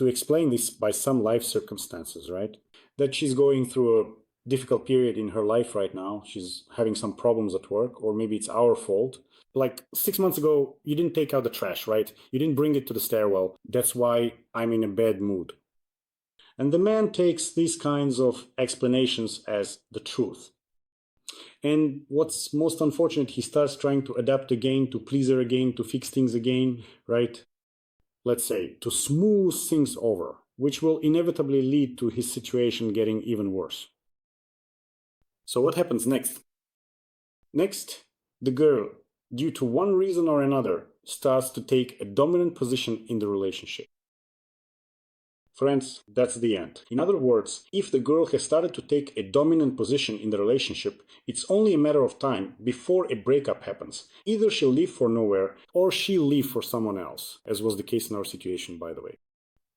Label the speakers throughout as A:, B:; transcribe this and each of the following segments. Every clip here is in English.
A: to explain this by some life circumstances, right? That she's going through a difficult period in her life right now. She's having some problems at work, or maybe it's our fault. Like 6 months ago, you didn't take out the trash, right? You didn't bring it to the stairwell. That's why I'm in a bad mood. And the man takes these kinds of explanations as the truth. And what's most unfortunate, he starts trying to adapt again, to please her again, to fix things again, right? Let's say, to smooth things over, which will inevitably lead to his situation getting even worse. So what happens next? Next, the girl, due to one reason or another, starts to take a dominant position in the relationship. Friends, that's the end. In other words, if the girl has started to take a dominant position in the relationship, it's only a matter of time before a breakup happens. Either she'll leave for nowhere, or she'll leave for someone else, as was the case in our situation, by the way.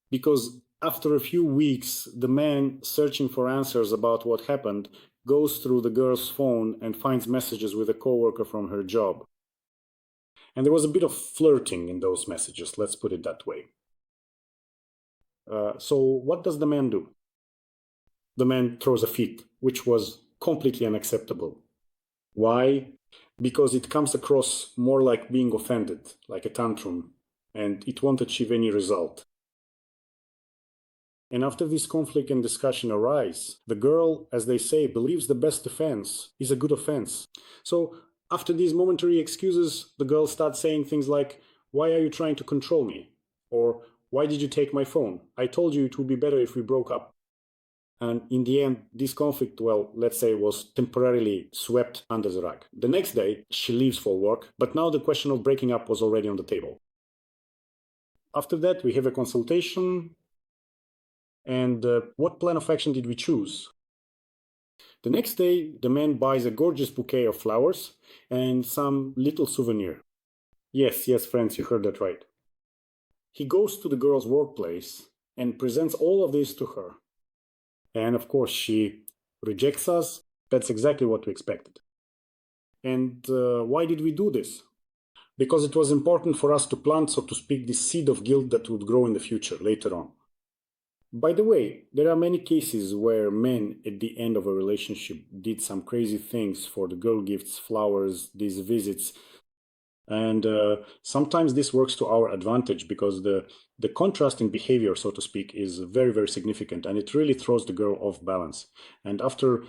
A: Because after a few weeks, the man, searching for answers about what happened, goes through the girl's phone and finds messages with a coworker from her job. And there was a bit of flirting in those messages, let's put it that way. So what does the man do? The man throws a fit, which was completely unacceptable. Why? Because it comes across more like being offended, like a tantrum, and it won't achieve any result. And after this conflict and discussion arise, the girl, as they say, believes the best defense is a good offense. So after these momentary excuses, the girl starts saying things like, "Why are you trying to control me?" Or, "Why did you take my phone? I told you it would be better if we broke up." And in the end, this conflict, well, let's say, was temporarily swept under the rug. The next day, she leaves for work, but now the question of breaking up was already on the table. After that, we have a consultation. And what plan of action did we choose? The next day, the man buys a gorgeous bouquet of flowers and some little souvenir. Yes, friends, you heard that right. He goes to the girl's workplace and presents all of this to her. And of course, she rejects us. That's exactly what we expected. And why did we do this? Because it was important for us to plant, so to speak, the seed of guilt that would grow in the future, later on. By the way, there are many cases where men at the end of a relationship did some crazy things for the girl, gifts, flowers, these visits. And sometimes this works to our advantage because the contrast in behavior, so to speak, is very, very significant, and it really throws the girl off balance. And after